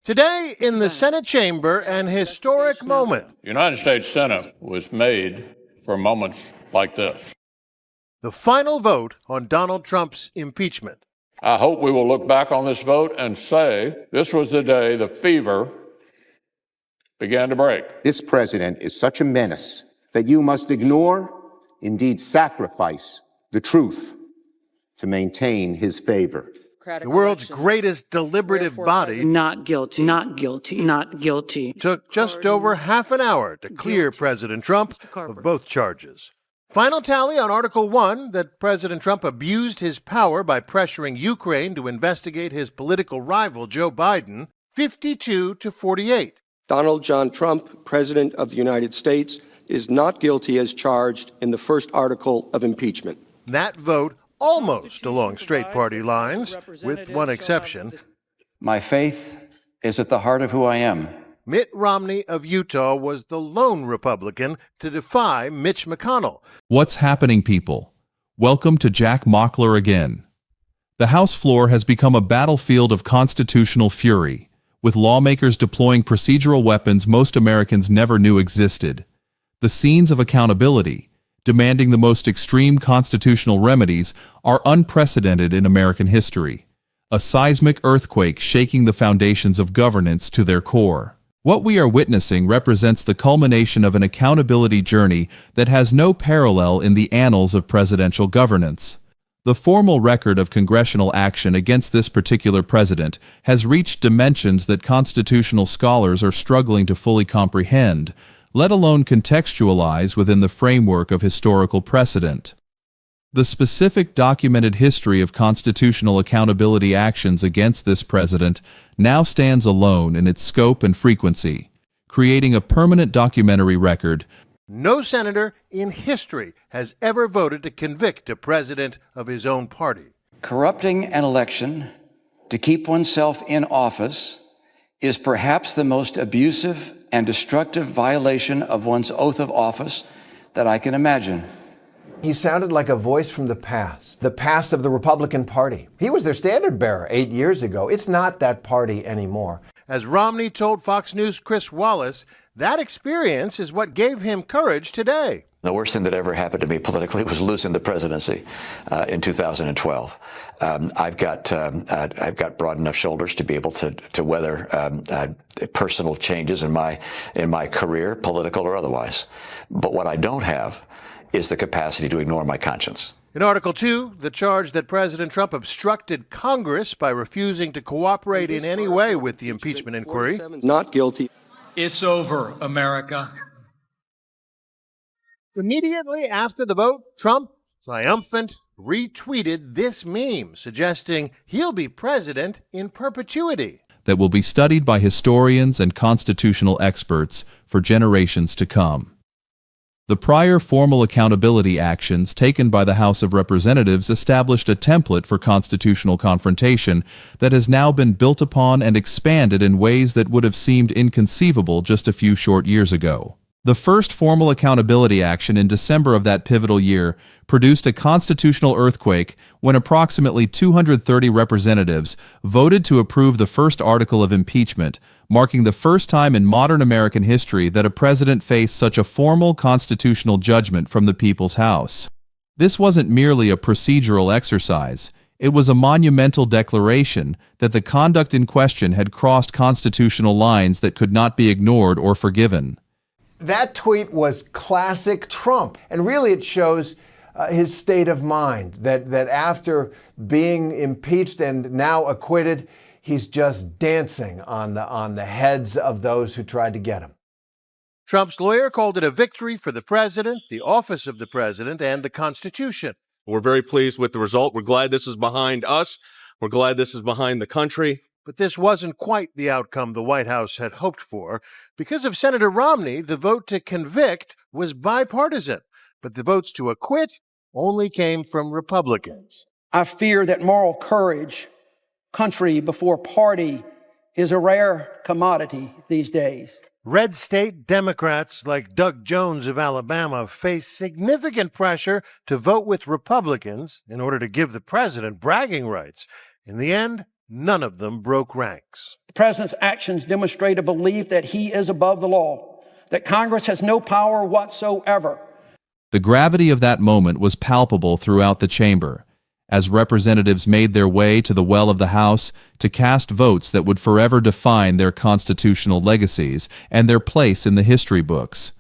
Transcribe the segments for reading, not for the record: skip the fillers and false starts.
Today in the Senate chamber, an historic moment. The United States Senate was made for moments like this. The final vote on Donald Trump's impeachment. I hope we will look back on this vote and say this was the day the fever began to break. This president is such a menace that you must ignore, indeed sacrifice, the truth to maintain his favor. The world's greatest deliberative body not guilty, not guilty, not guilty. took just over half an hour to clear President Trump of both charges. Final tally on Article 1 that President Trump abused his power by pressuring Ukraine to investigate his political rival Joe Biden, 52 to 48. Donald John Trump, President of the United States, is not guilty as charged in the first article of impeachment. That vote almost along straight party lines, with one exception. My faith is at the heart of who I am. Mitt Romney of Utah was the lone Republican to defy Mitch McConnell. What's happening, people? Welcome to Jack Mockler again. The House floor has become a battlefield of constitutional fury, with lawmakers deploying procedural weapons most Americans never knew existed. The scenes of accountability, demanding the most extreme constitutional remedies, are unprecedented in American history. A seismic earthquake shaking the foundations of governance to their core. What we are witnessing represents the culmination of an accountability journey that has no parallel in the annals of presidential governance. The formal record of congressional action against this particular president has reached dimensions that constitutional scholars are struggling to fully comprehend, let alone contextualize within the framework of historical precedent. The specific documented history of constitutional accountability actions against this president now stands alone in its scope and frequency, creating a permanent documentary record. No senator in history has ever voted to convict a president of his own party. Corrupting an election to keep oneself in office is perhaps the most abusive and destructive violation of one's oath of office that I can imagine. He sounded like a voice from the past of the Republican Party. He was their standard bearer 8 years ago. It's not that party anymore. As Romney told Fox News' Chris Wallace, that experience is what gave him courage today. The worst thing that ever happened to me politically was losing the presidency in 2012. I've got broad enough shoulders to be able to weather personal changes in my career, political or otherwise. But what I don't have is the capacity to ignore my conscience. In Article 2, the charge that President Trump obstructed Congress by refusing to cooperate in any way with the impeachment inquiry. Not guilty. It's over, America. Immediately after the vote, Trump, triumphant, retweeted this meme suggesting he'll be president in perpetuity. That will be studied by historians and constitutional experts for generations to come. The prior formal accountability actions taken by the House of Representatives established a template for constitutional confrontation that has now been built upon and expanded in ways that would have seemed inconceivable just a few short years ago. The first formal accountability action in December of that pivotal year produced a constitutional earthquake when approximately 230 representatives voted to approve the first article of impeachment, marking the first time in modern American history that a president faced such a formal constitutional judgment from the people's House. This wasn't merely a procedural exercise. It was a monumental declaration that the conduct in question had crossed constitutional lines that could not be ignored or forgiven. That tweet was classic Trump, and really it shows his state of mind, that after being impeached and now acquitted, he's just dancing on the heads of those who tried to get him. Trump's lawyer called it a victory for the president, the office of the president, and the Constitution. We're very pleased with the result. We're glad this is behind us. We're glad this is behind the country. But this wasn't quite the outcome the White House had hoped for. Because of Senator Romney, the vote to convict was bipartisan, but the votes to acquit only came from Republicans. I fear that moral courage, country before party, is a rare commodity these days. Red state Democrats like Doug Jones of Alabama face significant pressure to vote with Republicans in order to give the president bragging rights. In the end, none of them broke ranks. The president's actions demonstrate a belief that he is above the law, that Congress has no power whatsoever. The gravity of that moment was palpable throughout the chamber, as representatives made their way to the well of the House to cast votes that would forever define their constitutional legacies and their place in the history books.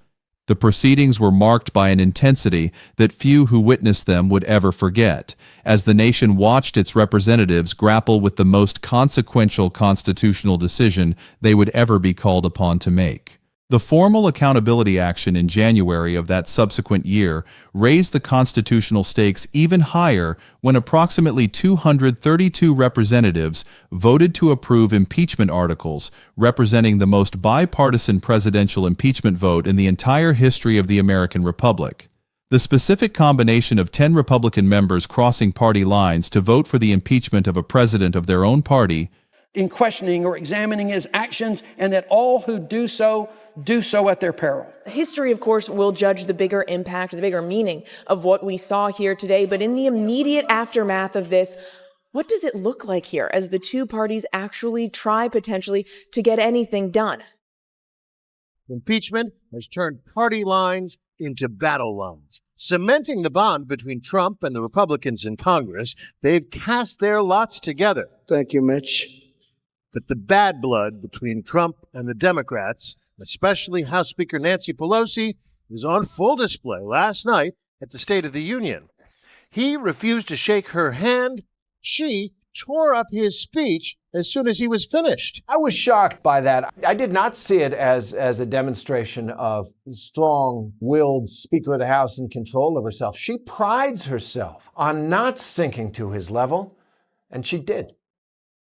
The proceedings were marked by an intensity that few who witnessed them would ever forget, as the nation watched its representatives grapple with the most consequential constitutional decision they would ever be called upon to make. The formal accountability action in January of that subsequent year raised the constitutional stakes even higher when approximately 232 representatives voted to approve impeachment articles, representing the most bipartisan presidential impeachment vote in the entire history of the American Republic. The specific combination of 10 Republican members crossing party lines to vote for the impeachment of a president of their own party in questioning or examining his actions, and that all who do so at their peril. History, of course, will judge the bigger impact, the bigger meaning of what we saw here today. But in the immediate aftermath of this, what does it look like here as the two parties actually try potentially to get anything done? Impeachment has turned party lines into battle lines. Cementing the bond between Trump and the Republicans in Congress, they've cast their lots together. Thank you, Mitch. But the bad blood between Trump and the Democrats, especially House Speaker Nancy Pelosi, was on full display last night at the State of the Union. He refused to shake her hand. She tore up his speech as soon as he was finished. I was shocked by that. I did not see it as a demonstration of strong-willed Speaker of the House in control of herself. She prides herself on not sinking to his level, and she did.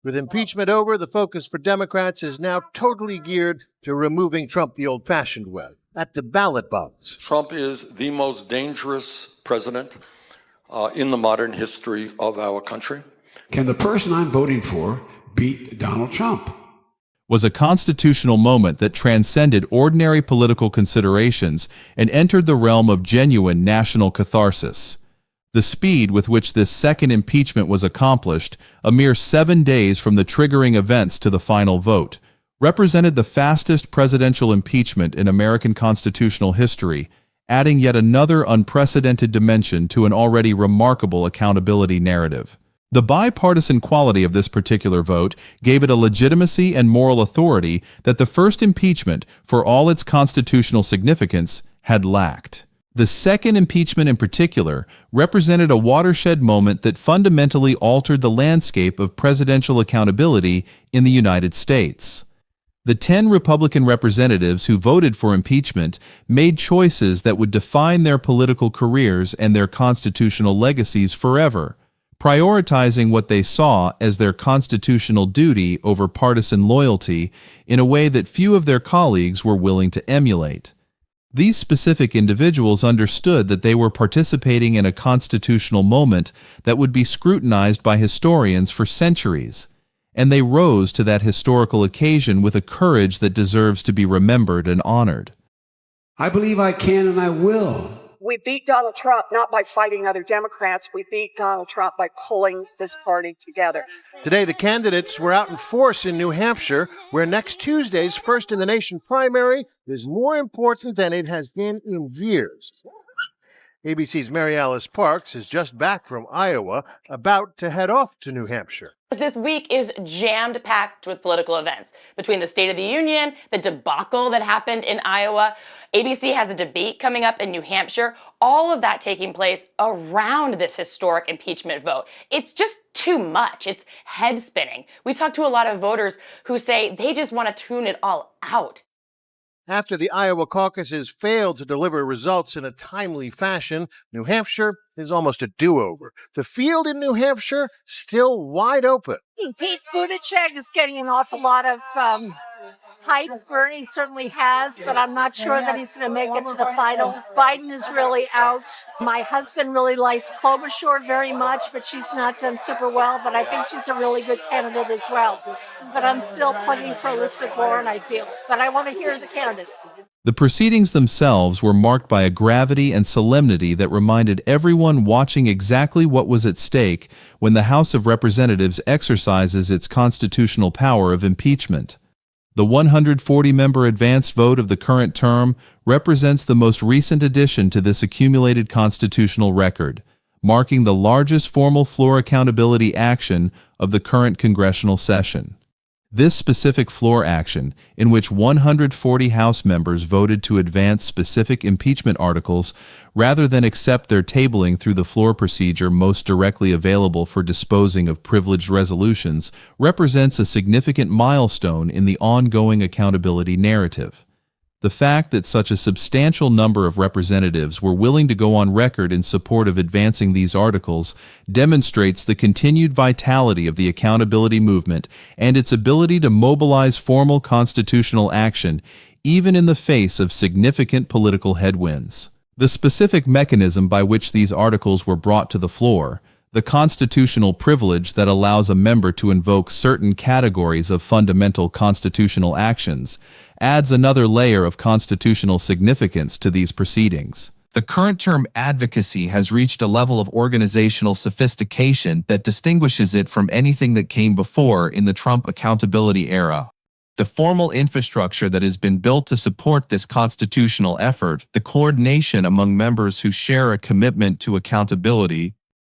With impeachment over, the focus for Democrats is now totally geared to removing Trump the old-fashioned way, at the ballot box. Trump is the most dangerous president in the modern history of our country. Can the person I'm voting for beat Donald Trump? Was a constitutional moment that transcended ordinary political considerations and entered the realm of genuine national catharsis. The speed with which this second impeachment was accomplished, a mere 7 days from the triggering events to the final vote, represented the fastest presidential impeachment in American constitutional history, adding yet another unprecedented dimension to an already remarkable accountability narrative. The bipartisan quality of this particular vote gave it a legitimacy and moral authority that the first impeachment, for all its constitutional significance, had lacked. The second impeachment in particular represented a watershed moment that fundamentally altered the landscape of presidential accountability in the United States. The 10 Republican representatives who voted for impeachment made choices that would define their political careers and their constitutional legacies forever, prioritizing what they saw as their constitutional duty over partisan loyalty in a way that few of their colleagues were willing to emulate. These specific individuals understood that they were participating in a constitutional moment that would be scrutinized by historians for centuries, and they rose to that historical occasion with a courage that deserves to be remembered and honored. I believe I can and I will. We beat Donald Trump not by fighting other Democrats. We beat Donald Trump by pulling this party together. Today, the candidates were out in force in New Hampshire, where next Tuesday's First in the Nation primary is more important than it has been in years. ABC's Mary Alice Parks is just back from Iowa, about to head off to New Hampshire. This week is jammed-packed with political events. Between the State of the Union, the debacle that happened in Iowa, ABC has a debate coming up in New Hampshire, all of that taking place around this historic impeachment vote. It's just too much. It's head-spinning. We talked to a lot of voters who say they just want to tune it all out. After the Iowa caucuses failed to deliver results in a timely fashion, New Hampshire is almost a do-over. The field in New Hampshire still wide open. Pete Buttigieg is getting an awful lot of hype. Bernie certainly has, but I'm not sure that he's going to make it to the finals. Biden is really out. My husband really likes Klobuchar very much, but she's not done super well. But I think she's a really good candidate as well. But I'm still plugging for Elizabeth Warren, I feel. But I want to hear the candidates. The proceedings themselves were marked by a gravity and solemnity that reminded everyone watching exactly what was at stake when the House of Representatives exercises its constitutional power of impeachment. The 140-member advanced vote of the current term represents the most recent addition to this accumulated constitutional record, marking the largest formal floor accountability action of the current congressional session. This specific floor action, in which 140 House members voted to advance specific impeachment articles rather than accept their tabling through the floor procedure most directly available for disposing of privileged resolutions, represents a significant milestone in the ongoing accountability narrative. The fact that such a substantial number of representatives were willing to go on record in support of advancing these articles demonstrates the continued vitality of the accountability movement and its ability to mobilize formal constitutional action, even in the face of significant political headwinds. The specific mechanism by which these articles were brought to the floor, the constitutional privilege that allows a member to invoke certain categories of fundamental constitutional actions, adds another layer of constitutional significance to these proceedings. The current term advocacy has reached a level of organizational sophistication that distinguishes it from anything that came before in the Trump accountability era. The formal infrastructure that has been built to support this constitutional effort, the coordination among members who share a commitment to accountability,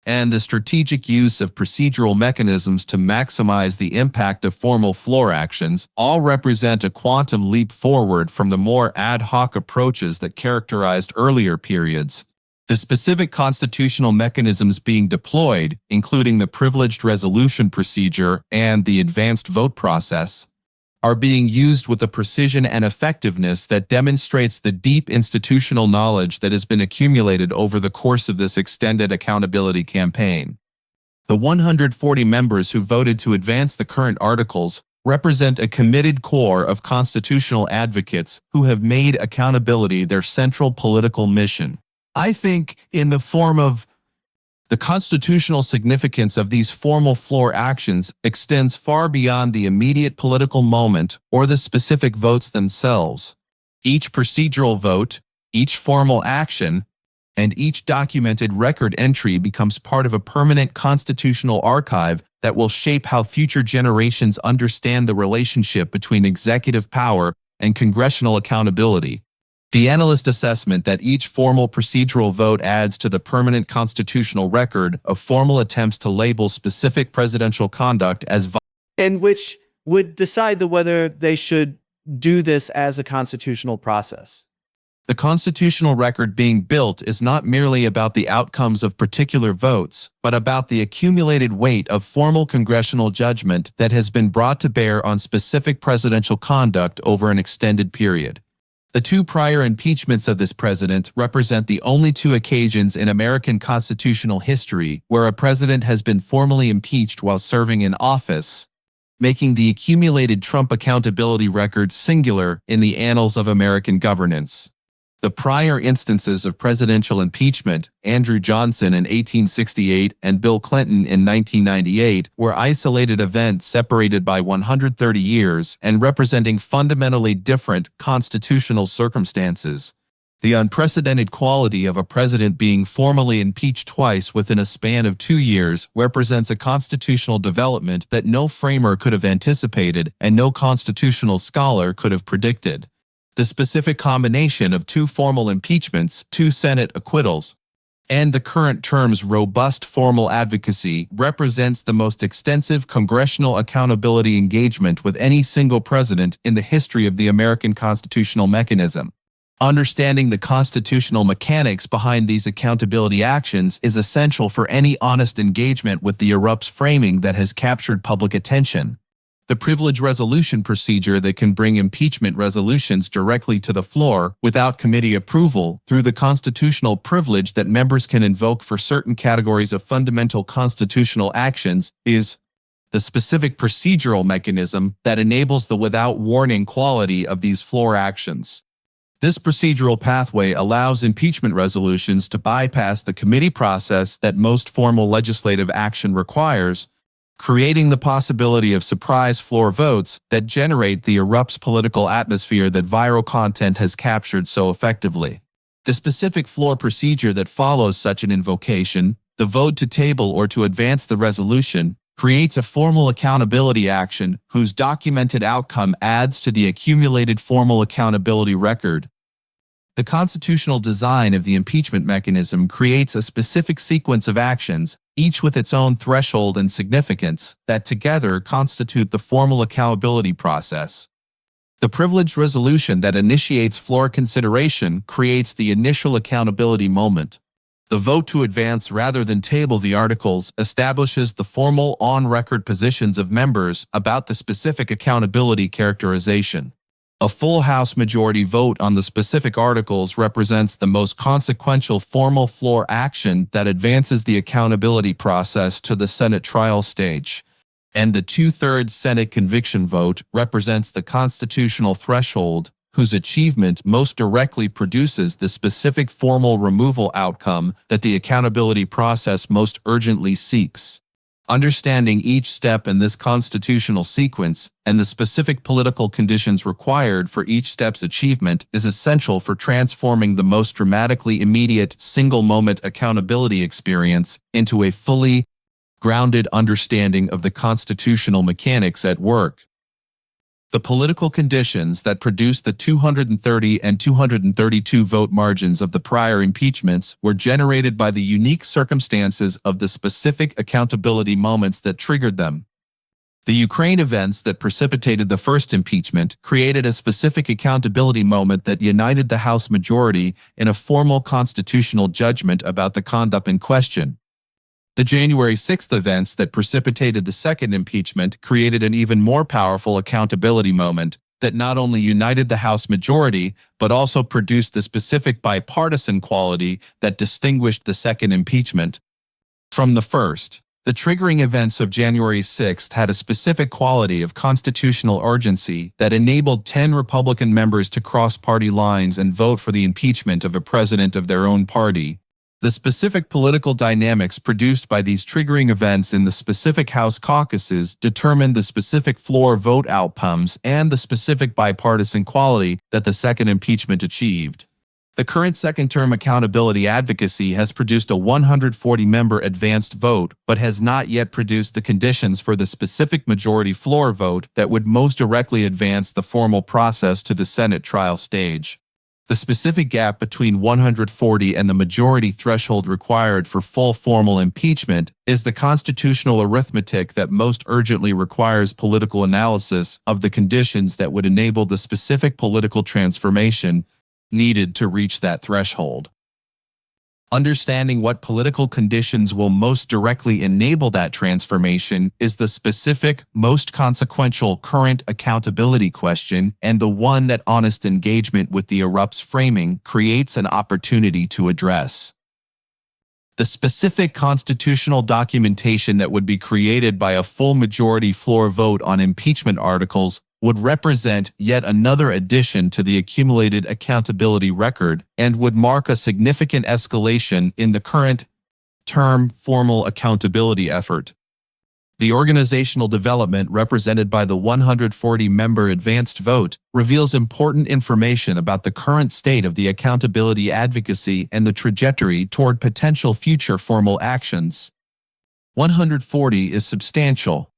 and the strategic use of procedural mechanisms to maximize the impact of formal floor actions all represent a quantum leap forward from the more ad hoc approaches that characterized earlier periods. The specific constitutional mechanisms being deployed, including the privileged resolution procedure and the advanced vote process, are being used with a precision and effectiveness that demonstrates the deep institutional knowledge that has been accumulated over the course of this extended accountability campaign. The 140 members who voted to advance the current articles represent a committed core of constitutional advocates who have made accountability their central political mission. I think, in the form of the constitutional significance of these formal floor actions extends far beyond the immediate political moment or the specific votes themselves. Each procedural vote, each formal action, and each documented record entry becomes part of a permanent constitutional archive that will shape how future generations understand the relationship between executive power and congressional accountability. The analyst assessment that each formal procedural vote adds to the permanent constitutional record of formal attempts to label specific presidential conduct as and which would decide whether they should do this as a constitutional process. The constitutional record being built is not merely about the outcomes of particular votes, but about the accumulated weight of formal congressional judgment that has been brought to bear on specific presidential conduct over an extended period. The two prior impeachments of this president represent the only two occasions in American constitutional history where a president has been formally impeached while serving in office, making the accumulated Trump accountability record singular in the annals of American governance. The prior instances of presidential impeachment, Andrew Johnson in 1868 and Bill Clinton in 1998, were isolated events separated by 130 years and representing fundamentally different constitutional circumstances. The unprecedented quality of a president being formally impeached twice within a span of 2 years represents a constitutional development that no framer could have anticipated and no constitutional scholar could have predicted. The specific combination of two formal impeachments, two Senate acquittals, and the current term's robust formal advocacy represents the most extensive congressional accountability engagement with any single president in the history of the American constitutional mechanism. Understanding the constitutional mechanics behind these accountability actions is essential for any honest engagement with the ERUPTS framing that has captured public attention. The privilege resolution procedure that can bring impeachment resolutions directly to the floor without committee approval through the constitutional privilege that members can invoke for certain categories of fundamental constitutional actions is the specific procedural mechanism that enables the without warning quality of these floor actions. This procedural pathway allows impeachment resolutions to bypass the committee process that most formal legislative action requires, creating the possibility of surprise floor votes that generate the ERUPTS political atmosphere that viral content has captured so effectively. The specific floor procedure that follows such an invocation, the vote to table or to advance the resolution, creates a formal accountability action whose documented outcome adds to the accumulated formal accountability record. The constitutional design of the impeachment mechanism creates a specific sequence of actions, each with its own threshold and significance, that together constitute the formal accountability process. The privileged resolution that initiates floor consideration creates the initial accountability moment. The vote to advance rather than table the articles establishes the formal on-record positions of members about the specific accountability characterization. A full House majority vote on the specific articles represents the most consequential formal floor action that advances the accountability process to the Senate trial stage. And the two-thirds Senate conviction vote represents the constitutional threshold whose achievement most directly produces the specific formal removal outcome that the accountability process most urgently seeks. Understanding each step in this constitutional sequence and the specific political conditions required for each step's achievement is essential for transforming the most dramatically immediate single-moment accountability experience into a fully grounded understanding of the constitutional mechanics at work. The political conditions that produced the 230 and 232 vote margins of the prior impeachments were generated by the unique circumstances of the specific accountability moments that triggered them. The Ukraine events that precipitated the first impeachment created a specific accountability moment that united the House majority in a formal constitutional judgment about the conduct in question. The January 6th events that precipitated the second impeachment created an even more powerful accountability moment that not only united the House majority, but also produced the specific bipartisan quality that distinguished the second impeachment from the first. The triggering events of January 6th had a specific quality of constitutional urgency that enabled 10 Republican members to cross party lines and vote for the impeachment of a president of their own party. The specific political dynamics produced by these triggering events in the specific House caucuses determined the specific floor vote outcomes and the specific bipartisan quality that the second impeachment achieved. The current second-term accountability advocacy has produced a 140-member advanced vote, but has not yet produced the conditions for the specific majority floor vote that would most directly advance the formal process to the Senate trial stage. The specific gap between 140 and the majority threshold required for full formal impeachment is the constitutional arithmetic that most urgently requires political analysis of the conditions that would enable the specific political transformation needed to reach that threshold. Understanding what political conditions will most directly enable that transformation is the specific, most consequential current accountability question, and the one that honest engagement with the ERUPTS framing creates an opportunity to address. The specific constitutional documentation that would be created by a full majority floor vote on impeachment articles would represent yet another addition to the accumulated accountability record and would mark a significant escalation in the current term formal accountability effort. The organizational development represented by the 140-member advanced vote reveals important information about the current state of the accountability advocacy and the trajectory toward potential future formal actions. 140 is substantial,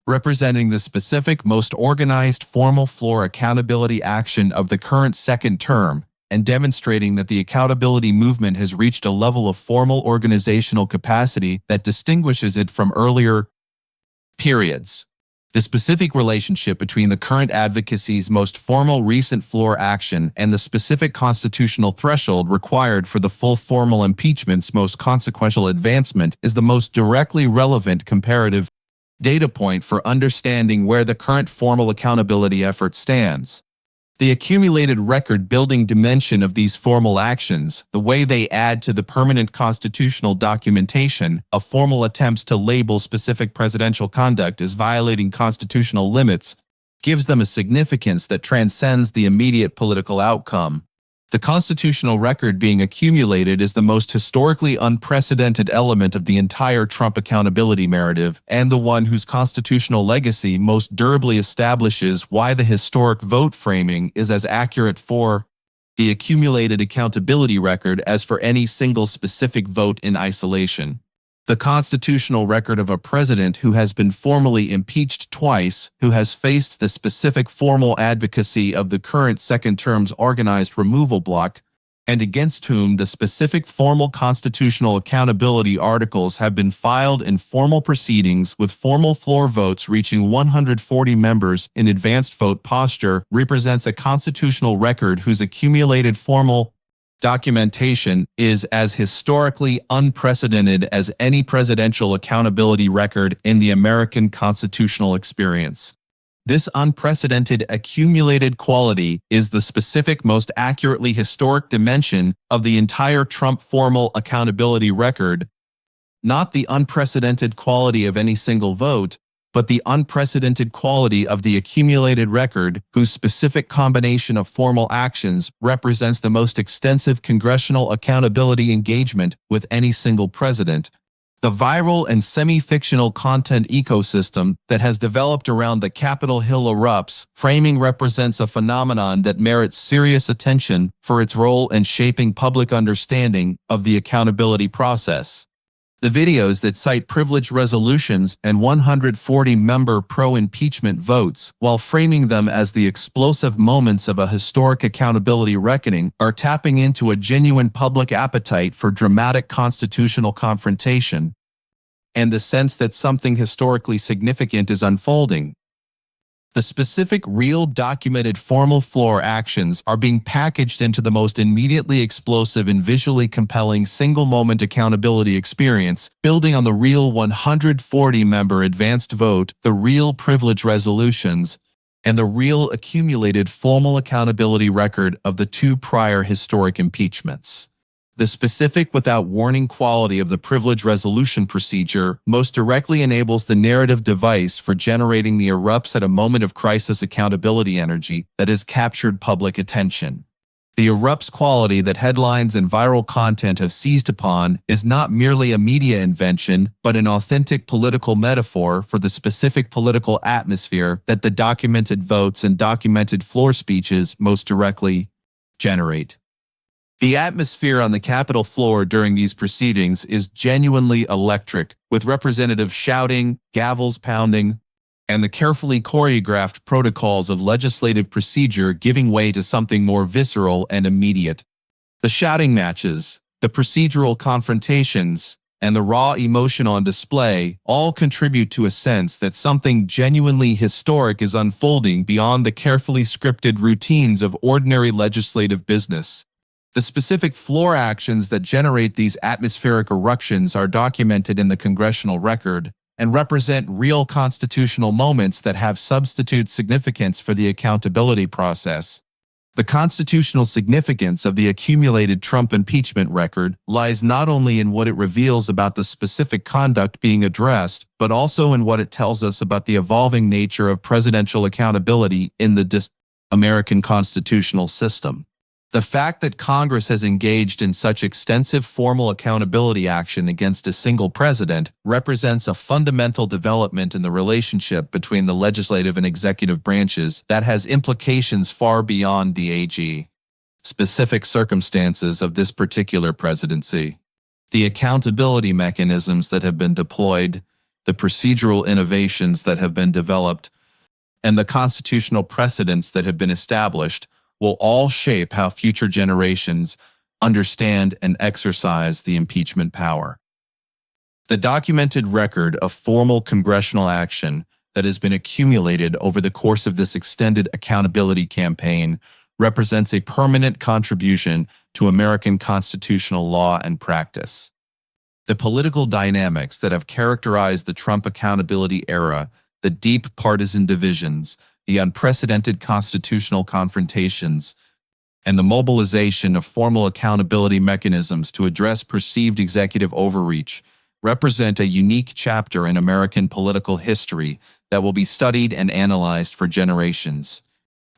representing the specific most organized formal floor accountability action of the current second term, and demonstrating that the accountability movement has reached a level of formal organizational capacity that distinguishes it from earlier periods. The specific relationship between the current advocacy's most formal recent floor action and the specific constitutional threshold required for the full formal impeachment's most consequential advancement is the most directly relevant comparative data point for understanding where the current formal accountability effort stands. The accumulated record-building dimension of these formal actions, the way they add to the permanent constitutional documentation of formal attempts to label specific presidential conduct as violating constitutional limits, gives them a significance that transcends the immediate political outcome. The constitutional record being accumulated is the most historically unprecedented element of the entire Trump accountability narrative, and the one whose constitutional legacy most durably establishes why the historic vote framing is as accurate for the accumulated accountability record as for any single specific vote in isolation. The constitutional record of a president who has been formally impeached twice, who has faced the specific formal advocacy of the current second term's organized removal bloc, and against whom the specific formal constitutional accountability articles have been filed in formal proceedings with formal floor votes reaching 140 members in advanced vote posture, represents a constitutional record whose accumulated formal documentation is as historically unprecedented as any presidential accountability record in the American constitutional experience. This unprecedented accumulated quality is the specific, most accurately historic dimension of the entire Trump formal accountability record, not the unprecedented quality of any single vote, but the unprecedented quality of the accumulated record whose specific combination of formal actions represents the most extensive congressional accountability engagement with any single president. The viral and semi-fictional content ecosystem that has developed around the Capitol Hill erupts framing represents a phenomenon that merits serious attention for its role in shaping public understanding of the accountability process. The videos that cite privilege resolutions and 140-member pro-impeachment votes while framing them as the explosive moments of a historic accountability reckoning are tapping into a genuine public appetite for dramatic constitutional confrontation and the sense that something historically significant is unfolding. The specific, real, documented formal floor actions are being packaged into the most immediately explosive and visually compelling single-moment accountability experience, building on the real 140-member advanced vote, the real privilege resolutions, and the real accumulated formal accountability record of the two prior historic impeachments. The specific without warning quality of the privilege resolution procedure most directly enables the narrative device for generating the ERUPTS at a moment of crisis accountability energy that has captured public attention. The ERUPTS quality that headlines and viral content have seized upon is not merely a media invention, but an authentic political metaphor for the specific political atmosphere that the documented votes and documented floor speeches most directly generate. The atmosphere on the Capitol floor during these proceedings is genuinely electric, with representatives shouting, gavels pounding, and the carefully choreographed protocols of legislative procedure giving way to something more visceral and immediate. The shouting matches, the procedural confrontations, and the raw emotion on display all contribute to a sense that something genuinely historic is unfolding beyond the carefully scripted routines of ordinary legislative business. The specific floor actions that generate these atmospheric eruptions are documented in the congressional record and represent real constitutional moments that have substitute significance for the accountability process. The constitutional significance of the accumulated Trump impeachment record lies not only in what it reveals about the specific conduct being addressed, but also in what it tells us about the evolving nature of presidential accountability in the American constitutional system. The fact that Congress has engaged in such extensive formal accountability action against a single president represents a fundamental development in the relationship between the legislative and executive branches that has implications far beyond the AG. Specific circumstances of this particular presidency, the accountability mechanisms that have been deployed, the procedural innovations that have been developed, and the constitutional precedents that have been established will all shape how future generations understand and exercise the impeachment power. The documented record of formal congressional action that has been accumulated over the course of this extended accountability campaign represents a permanent contribution to American constitutional law and practice. The political dynamics that have characterized the Trump accountability era, the deep partisan divisions, the unprecedented constitutional confrontations, and the mobilization of formal accountability mechanisms to address perceived executive overreach represent a unique chapter in American political history that will be studied and analyzed for generations.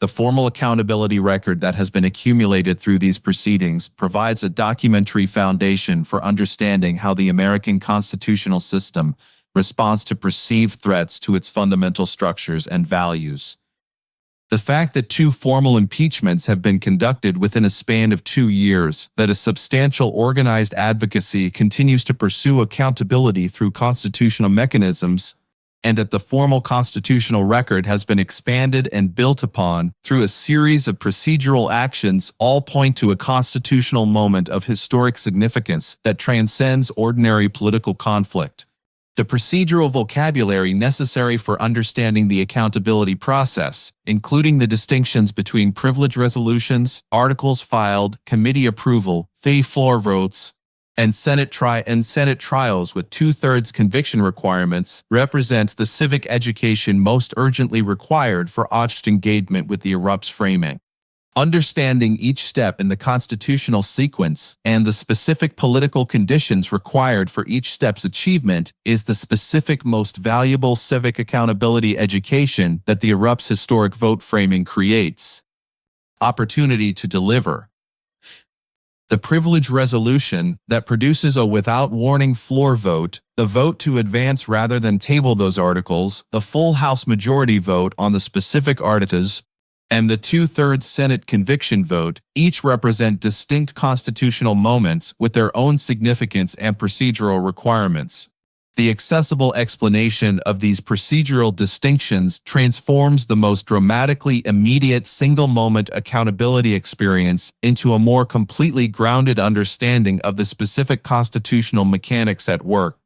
The formal accountability record that has been accumulated through these proceedings provides a documentary foundation for understanding how the American constitutional system responds to perceived threats to its fundamental structures and values. The fact that 2 formal impeachments have been conducted within a span of 2 years, that a substantial organized advocacy continues to pursue accountability through constitutional mechanisms, and that the formal constitutional record has been expanded and built upon through a series of procedural actions all point to a constitutional moment of historic significance that transcends ordinary political conflict. The procedural vocabulary necessary for understanding the accountability process, including the distinctions between privilege resolutions, articles filed, committee approval, floor votes, and Senate trials with 2/3 conviction requirements, represents the civic education most urgently required for honest engagement with the ERUPTS framing. Understanding each step in the constitutional sequence and the specific political conditions required for each step's achievement is the specific most valuable civic accountability education that the ERUPTS historic vote framing creates. Opportunity to deliver. The privilege resolution that produces a without warning floor vote, the vote to advance rather than table those articles, the full House majority vote on the specific articles, and the 2/3 Senate conviction vote, each represent distinct constitutional moments with their own significance and procedural requirements. The accessible explanation of these procedural distinctions transforms the most dramatically immediate single-moment accountability experience into a more completely grounded understanding of the specific constitutional mechanics at work.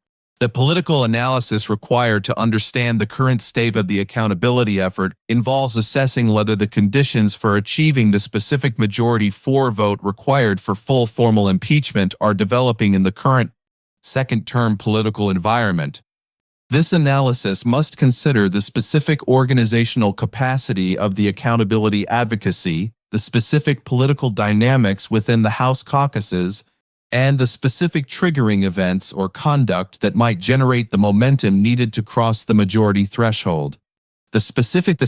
The political analysis required to understand the current state of the accountability effort involves assessing whether the conditions for achieving the specific majority for vote required for full formal impeachment are developing in the current second-term political environment. This analysis must consider the specific organizational capacity of the accountability advocacy, the specific political dynamics within the House caucuses, and the specific triggering events or conduct that might generate the momentum needed to cross the majority threshold. A specific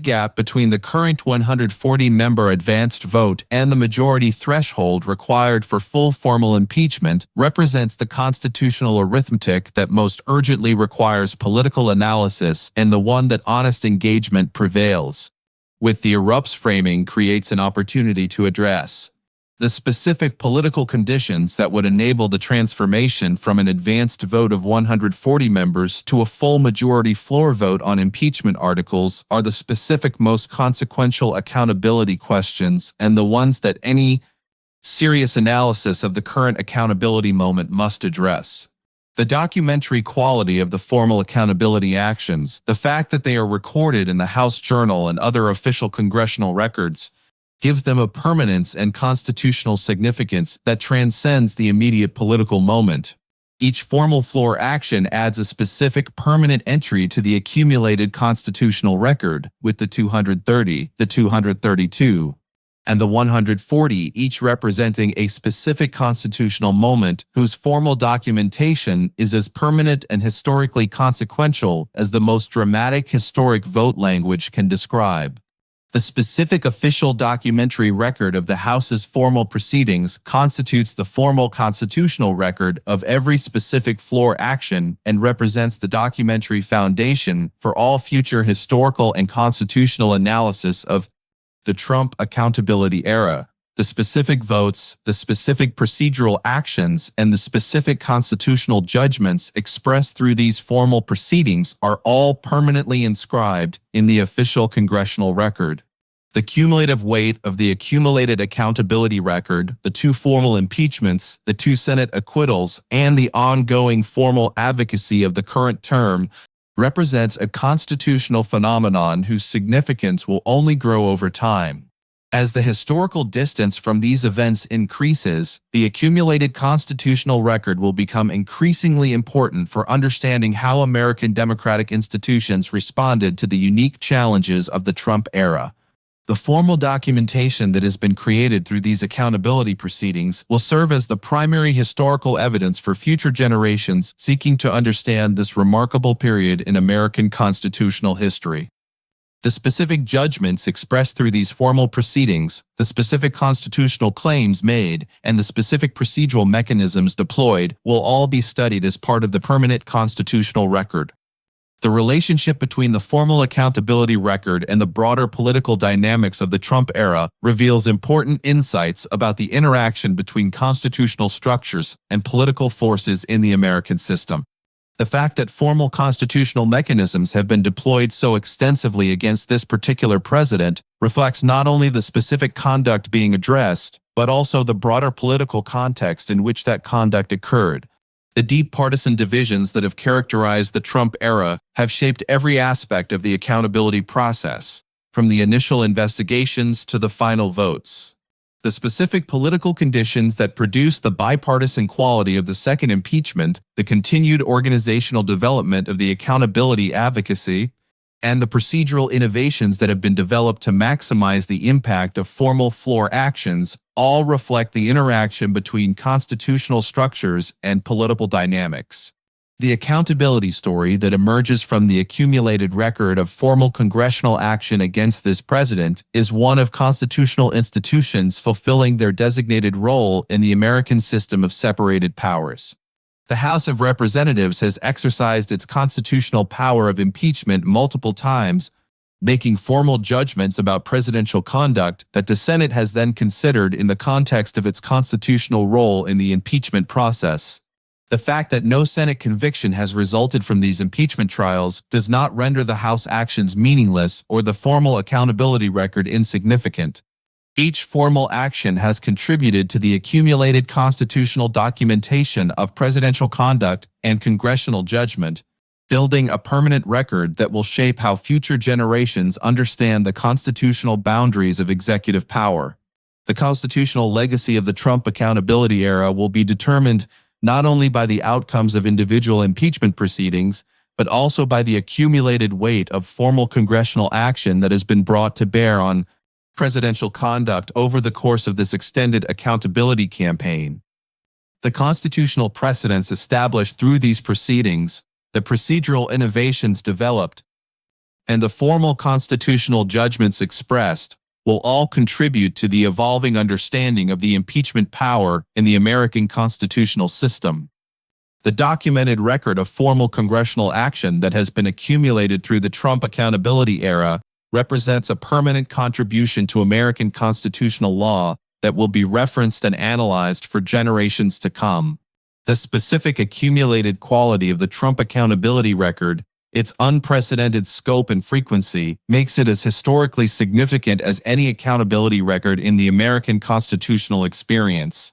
gap between the current 140-member advanced vote and the majority threshold required for full formal impeachment represents the constitutional arithmetic that most urgently requires political analysis and the one that honest engagement prevails. With the ERUPTS framing creates an opportunity to address the specific political conditions that would enable the transformation from an advanced vote of 140 members to a full majority floor vote on impeachment articles are the specific most consequential accountability questions and the ones that any serious analysis of the current accountability moment must address. The documentary quality of the formal accountability actions, the fact that they are recorded in the House Journal and other official congressional records, gives them a permanence and constitutional significance that transcends the immediate political moment. Each formal floor action adds a specific permanent entry to the accumulated constitutional record, with the 230, the 232, and the 140 each representing a specific constitutional moment whose formal documentation is as permanent and historically consequential as the most dramatic historic vote language can describe. The specific official documentary record of the House's formal proceedings constitutes the formal constitutional record of every specific floor action and represents the documentary foundation for all future historical and constitutional analysis of the Trump accountability era. The specific votes, the specific procedural actions, and the specific constitutional judgments expressed through these formal proceedings are all permanently inscribed in the official congressional record. The cumulative weight of the accumulated accountability record, the 2 formal impeachments, the 2 Senate acquittals, and the ongoing formal advocacy of the current term represents a constitutional phenomenon whose significance will only grow over time. As the historical distance from these events increases, the accumulated constitutional record will become increasingly important for understanding how American democratic institutions responded to the unique challenges of the Trump era. The formal documentation that has been created through these accountability proceedings will serve as the primary historical evidence for future generations seeking to understand this remarkable period in American constitutional history. The specific judgments expressed through these formal proceedings, the specific constitutional claims made, and the specific procedural mechanisms deployed will all be studied as part of the permanent constitutional record. The relationship between the formal accountability record and the broader political dynamics of the Trump era reveals important insights about the interaction between constitutional structures and political forces in the American system. The fact that formal constitutional mechanisms have been deployed so extensively against this particular president reflects not only the specific conduct being addressed, but also the broader political context in which that conduct occurred. The deep partisan divisions that have characterized the Trump era have shaped every aspect of the accountability process, from the initial investigations to the final votes. The specific political conditions that produced the bipartisan quality of the second impeachment, the continued organizational development of the accountability advocacy, and the procedural innovations that have been developed to maximize the impact of formal floor actions all reflect the interaction between constitutional structures and political dynamics. The accountability story that emerges from the accumulated record of formal congressional action against this president is one of constitutional institutions fulfilling their designated role in the American system of separated powers. The House of Representatives has exercised its constitutional power of impeachment multiple times, making formal judgments about presidential conduct that the Senate has then considered in the context of its constitutional role in the impeachment process. The fact that no Senate conviction has resulted from these impeachment trials does not render the House actions meaningless or the formal accountability record insignificant. Each formal action has contributed to the accumulated constitutional documentation of presidential conduct and congressional judgment, building a permanent record that will shape how future generations understand the constitutional boundaries of executive power. The constitutional legacy of the Trump accountability era will be determined not only by the outcomes of individual impeachment proceedings, but also by the accumulated weight of formal congressional action that has been brought to bear on presidential conduct over the course of this extended accountability campaign. The constitutional precedents established through these proceedings, the procedural innovations developed, and the formal constitutional judgments expressed will all contribute to the evolving understanding of the impeachment power in the American constitutional system. The documented record of formal congressional action that has been accumulated through the Trump accountability era represents a permanent contribution to American constitutional law that will be referenced and analyzed for generations to come. The specific accumulated quality of the Trump accountability record, its unprecedented scope and frequency, makes it as historically significant as any accountability record in the American constitutional experience.